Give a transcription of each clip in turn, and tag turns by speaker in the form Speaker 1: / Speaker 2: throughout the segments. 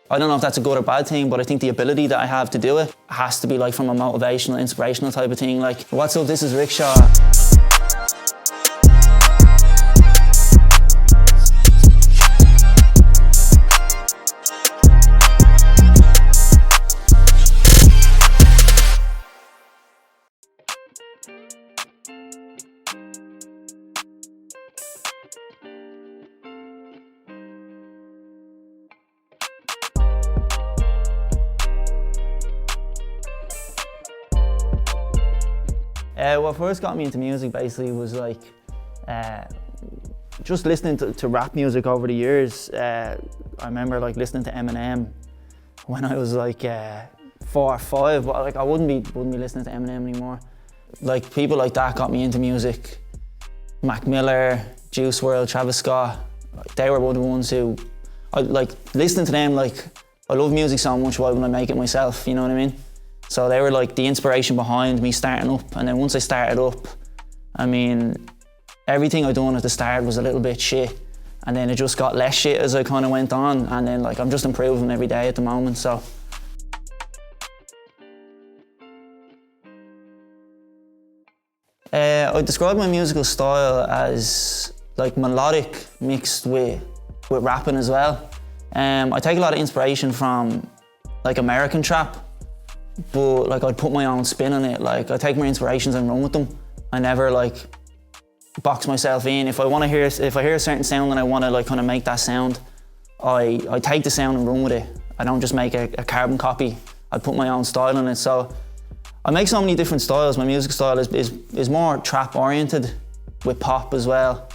Speaker 1: I don't know if that's a good or bad thing, but I think the ability that I have to do it has to be like from a motivational, inspirational type of thing. Like, what's up, this is RikShaw. What first got me into music basically was like just listening to rap music over the years. I remember like listening to Eminem when I was like 4 or 5, but like I wouldn't be listening to Eminem anymore. Like people like that got me into music. Mac Miller, Juice WRLD, Travis Scott. Like, they were one of the ones who I like listening to them. Like I love music so much, why wouldn't I make it myself? You know what I mean? So they were like the inspiration behind me starting up. And then once I started up, I mean, everything I done at the start was a little bit shit. And then it just got less shit as I kind of went on. And then like I'm just improving every day at the moment, so. I describe my musical style as like melodic mixed with rapping as well. I take a lot of inspiration from like American trap. But like I'd put my own spin on it. Like I take my inspirations and run with them. I never like box myself in. If I hear a certain sound and I want to like kind of make that sound, I take the sound and run with it. I don't just make a carbon copy. I put my own style in it. So I make so many different styles. My music style is more trap oriented with pop as well.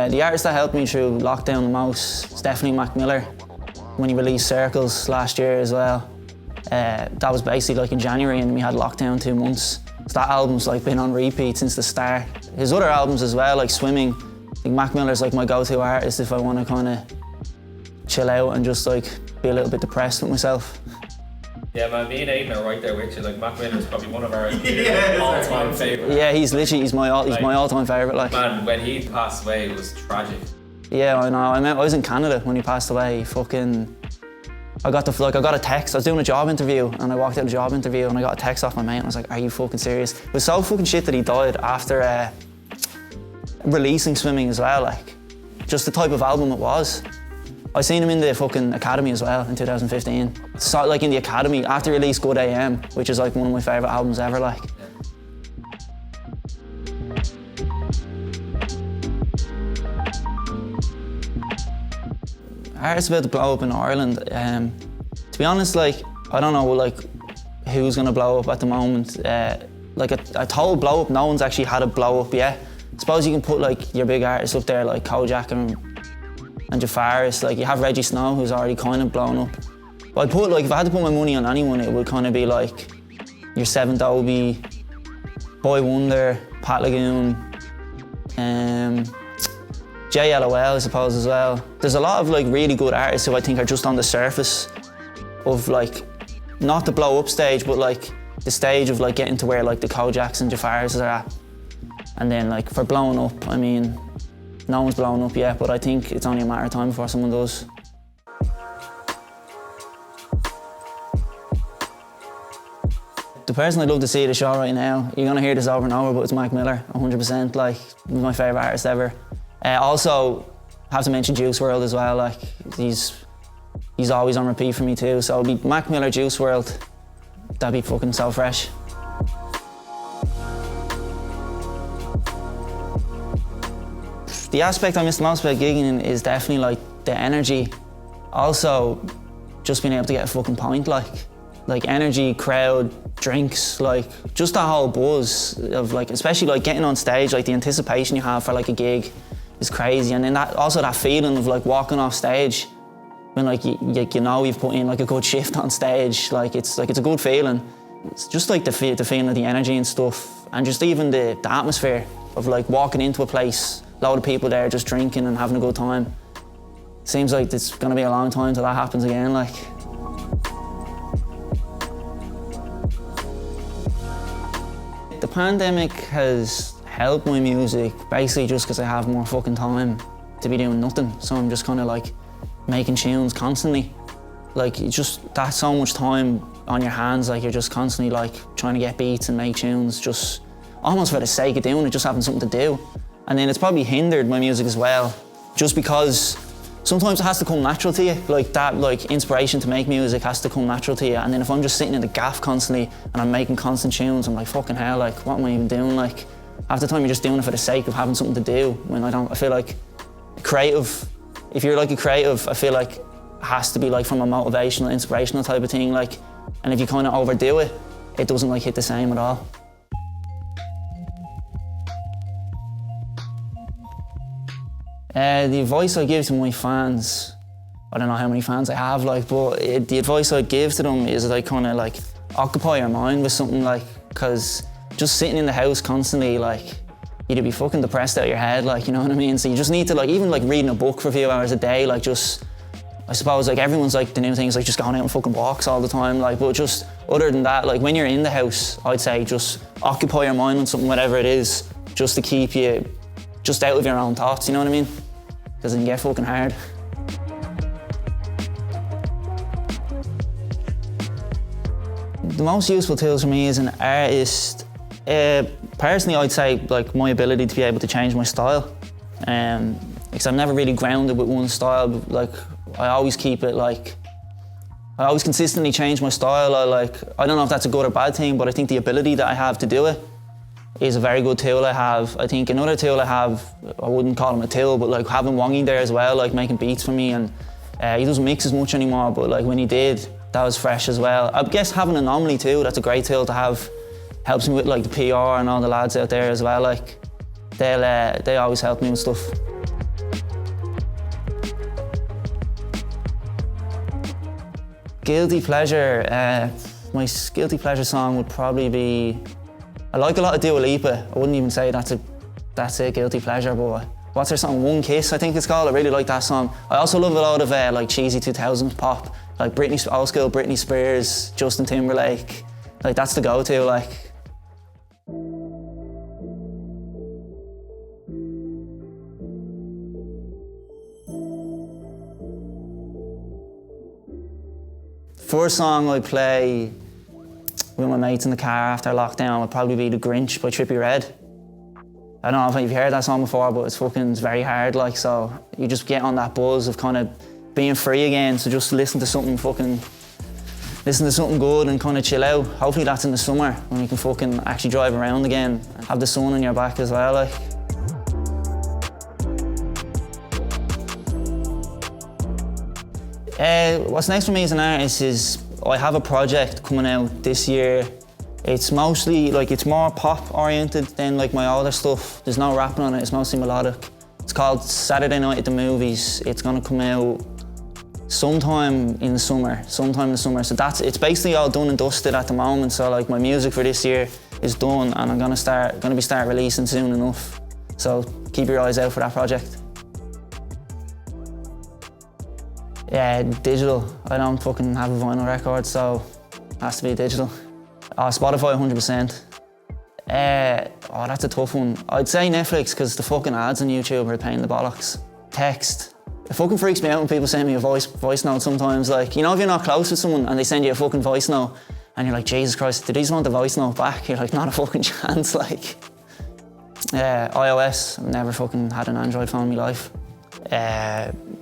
Speaker 1: The artist that helped me through lockdown the most is definitely Mac Miller. When he released Circles last year as well. That was basically like in January and we had lockdown 2 months. So that album's like been on repeat since the start. His other albums as well, like Swimming. I think Mac Miller's like my go-to artist if I want to kind of chill out and just like be a little bit depressed with myself.
Speaker 2: Yeah man, me and Aidan are right there with you. Like Mac Miller's probably one of our all-time favourites.
Speaker 1: Yeah, he's my all-time favourite. Like,
Speaker 2: man, when he passed away, it was tragic.
Speaker 1: Yeah, I know. I was in Canada when he passed away. I got a text. I was doing a job interview and I walked out of the job interview and I got a text off my mate and I was like, "Are you fucking serious?" It was so fucking shit that he died after releasing Swimming as well. Like, just the type of album it was. I seen him in the fucking Academy as well in 2015. So like in the Academy after he released Good AM, which is like one of my favourite albums ever. Like. Artists about to blow up in Ireland. To be honest, like I don't know like who's gonna blow up at the moment. Like a total blow up, no one's actually had a blow up yet. I suppose you can put like your big artists up there like Kojak and Jafaris. Like you have Reggie Snow who's already kind of blown up. But I'd put like if I had to put my money on anyone, it would kind of be like your Seven Dobie, Boy Wonder, Pat Lagoon, JLOL I suppose as well. There's a lot of like really good artists who I think are just on the surface of like, not the blow up stage, but like the stage of like getting to where like the Kojaks and Jafaris are at. And then like for blowing up, I mean, no one's blown up yet, but I think it's only a matter of time before someone does. The person I'd love to see at the show right now, you're gonna hear this over and over, but it's Mac Miller, 100%, like, he's my favourite artist ever. Also, have to mention Juice WRLD as well, like, he's always on repeat for me too, so it'd be Mac Miller, Juice WRLD, that'd be fucking so fresh. The aspect I miss the most about gigging is definitely like the energy. Also, just being able to get a fucking pint, like energy, crowd, drinks, like just that whole buzz of like, especially like getting on stage, like the anticipation you have for like a gig is crazy. And then that feeling of like walking off stage when like you know you've put in like a good shift on stage, like it's a good feeling. It's just like the feeling of the energy and stuff, and just even the atmosphere of like walking into a place, load of people there just drinking and having a good time. Seems like it's gonna be a long time till that happens again, like. The pandemic has help my music basically just because I have more fucking time to be doing nothing. So I'm just kind of like making tunes constantly. Like that's so much time on your hands, like you're just constantly like trying to get beats and make tunes just almost for the sake of doing it, just having something to do. And then it's probably hindered my music as well, just because sometimes it has to come natural to you. Like that inspiration to make music has to come natural to you. And then if I'm just sitting in the gaff constantly and I'm making constant tunes, I'm like, fucking hell, like what am I even doing? Like half the time you're just doing it for the sake of having something to do. When I feel like creative, if you're like a creative, I feel like it has to be like from a motivational, inspirational type of thing. Like, and if you kind of overdo it, it doesn't like hit the same at all. The advice I give to my fans, I don't know how many fans I have, like, but the advice I give to them is like kind of like occupy your mind with something, like, because just sitting in the house constantly, like, you'd be fucking depressed out of your head, like, you know what I mean? So you just need to, like, even like reading a book for a few hours a day, like, just, I suppose, like, everyone's like, the new thing is like just going out on fucking walks all the time, like, but just other than that, like, when you're in the house, I'd say just occupy your mind with something, whatever it is, just to keep you just out of your own thoughts, you know what I mean? Because it can get fucking hard. The most useful tools for me as an artist, personally I'd say like my ability to be able to change my style. Because I'm never really grounded with one style, but, like, I always keep it like, I always consistently change my style. I don't know if that's a good or bad thing, but I think the ability that I have to do it is a very good tool I have. I think another tool I have, I wouldn't call him a tool, but like having Wongy there as well, like making beats for me, and he doesn't mix as much anymore, but like when he did, that was fresh as well. I guess having Anomaly too, that's a great tool to have. Helps me with like the PR and all the lads out there as well, like they always help me with stuff. Guilty pleasure, my guilty pleasure song would probably be, I like a lot of Dua Lipa. I wouldn't even say that's a guilty pleasure, but what's her song? One Kiss, I think it's called. I really like that song. I also love a lot of like cheesy 2000s pop, like old school Britney Spears, Justin Timberlake. Like that's the go-to, like. First song I play with my mates in the car after lockdown would probably be The Grinch by Trippie Redd. I don't know if you've heard that song before, but it's very hard, like, so you just get on that buzz of kind of being free again, so just listen to something good and kind of chill out. Hopefully that's in the summer when you can fucking actually drive around again and have the sun on your back as well, like. What's next for me as an artist is I have a project coming out this year. It's mostly like, it's more pop oriented than like my older stuff. There's no rapping on it, it's mostly melodic. It's called Saturday Night at the Movies. It's gonna come out sometime in the summer. So it's basically all done and dusted at the moment. So like my music for this year is done and I'm gonna start releasing soon enough. So keep your eyes out for that project. Yeah, digital. I don't fucking have a vinyl record, so it has to be digital. Spotify 100%. That's a tough one. I'd say Netflix, because the fucking ads on YouTube are a pain in the bollocks. Text. It fucking freaks me out when people send me a voice note sometimes. Like, you know, if you're not close with someone and they send you a fucking voice note and you're like, Jesus Christ, do these want the voice note back? You're like, not a fucking chance, like. iOS, I've never fucking had an Android phone in my life.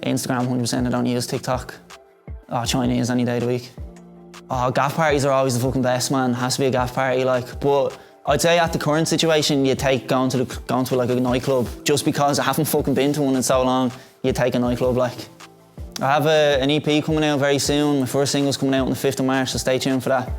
Speaker 1: Instagram 100%, I don't use TikTok. Chinese any day of the week. Gaff parties are always the fucking best, man. Has to be a gaff party, like. But I'd say at the current situation, you take going to like a nightclub, just because I haven't fucking been to one in so long. You take a nightclub, like. I have an EP coming out very soon. My first single's coming out on the 5th of March, so stay tuned for that.